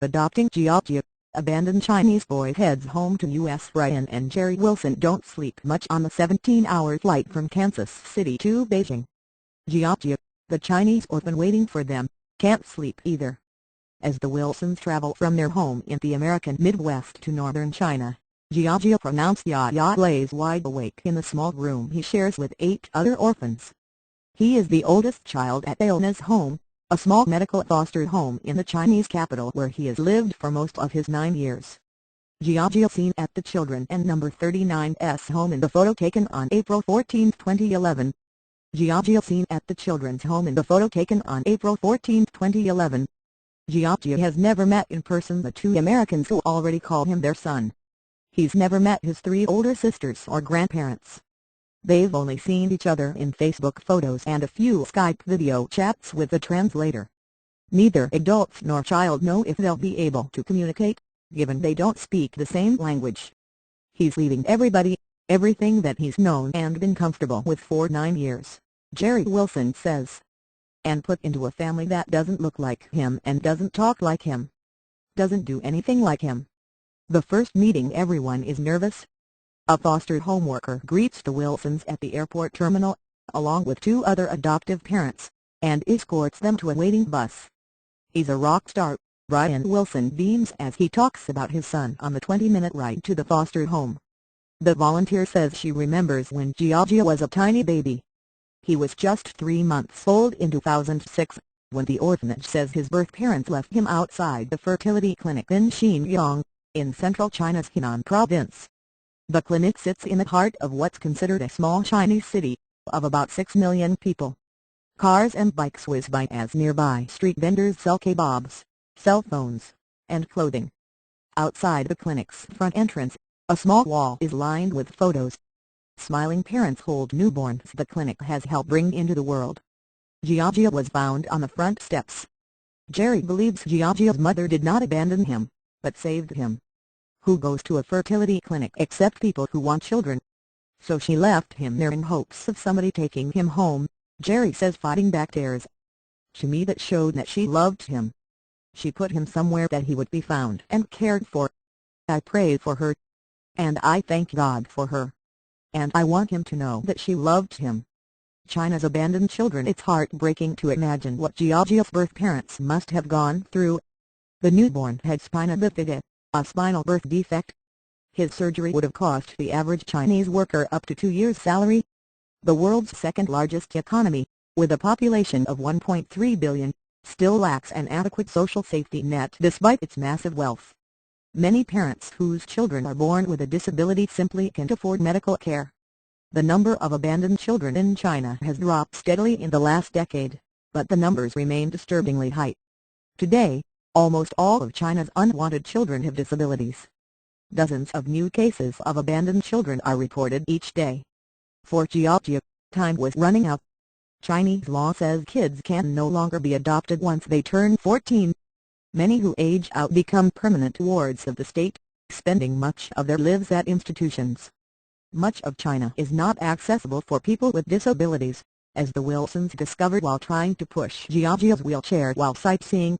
Adopting JiaJia, abandoned Chinese boy heads home to U.S. Ryan and Jeri Wilson don't sleep much on the 17-hour flight from Kansas City to Beijing. JiaJia, the Chinese orphan waiting for them, can't sleep either. As the Wilsons travel from their home in the American Midwest to northern China, JiaJia, pronounced Jah Jah, lays wide awake in the small room he shares with 8 other orphans. He is the oldest child at Alenah's home, a small medical foster home in the Chinese capital where he has lived for most of his 9 years. JiaJia seen at the children and number 39's home in the photo taken on April 14, 2011. JiaJia seen at the children's home in the photo taken on April 14, 2011. JiaJia has never met in person the 2 Americans who already call him their son. He's never met his 3 older sisters or grandparents. They've only seen each other in Facebook photos and a few Skype video chats with a translator. Neither adults nor child know if they'll be able to communicate, given they don't speak the same language. He's leaving everybody, everything that he's known and been comfortable with for 9 years, Jeri Wilson says. And put into a family that doesn't look like him and doesn't talk like him. Doesn't do anything like him. The first meeting everyone is nervous. A foster home worker greets the Wilsons at the airport terminal, along with 2 other adoptive parents, and escorts them to a waiting bus. He's a rock star, Ryan Wilson beams as he talks about his son on the 20-minute ride to the foster home. The volunteer says she remembers when JiaJia was a tiny baby. He was just 3 months old in 2006, when the orphanage says his birth parents left him outside the fertility clinic in Xinjiang, in central China's Henan province. The clinic sits in the heart of what's considered a small Chinese city, of about 6 million people. Cars and bikes whiz by as nearby street vendors sell kebabs, cell phones, and clothing. Outside the clinic's front entrance, a small wall is lined with photos. Smiling parents hold newborns the clinic has helped bring into the world. JiaJia was found on the front steps. Jeri believes JiaJia's mother did not abandon him, but saved him. Who goes to a fertility clinic except people who want children? So she left him there in hopes of somebody taking him home, Jeri says, fighting back tears. To me that showed that she loved him. She put him somewhere that he would be found and cared for. I pray for her. And I thank God for her. And I want him to know that she loved him. China's abandoned children. It's heartbreaking to imagine what JiaJia's birth parents must have gone through. The newborn had spina bifida, a spinal birth defect. His surgery would have cost the average Chinese worker up to 2 years' salary. The world's second-largest economy, with a population of 1.3 billion, still lacks an adequate social safety net despite its massive wealth. Many parents whose children are born with a disability simply can't afford medical care. The number of abandoned children in China has dropped steadily in the last decade, but the numbers remain disturbingly high. Today, almost all of China's unwanted children have disabilities. Dozens of new cases of abandoned children are reported each day. For JiaJia, time was running out. Chinese law says kids can no longer be adopted once they turn 14. Many who age out become permanent wards of the state, spending much of their lives at institutions. Much of China is not accessible for people with disabilities, as the Wilsons discovered while trying to push JiaJia's wheelchair while sightseeing.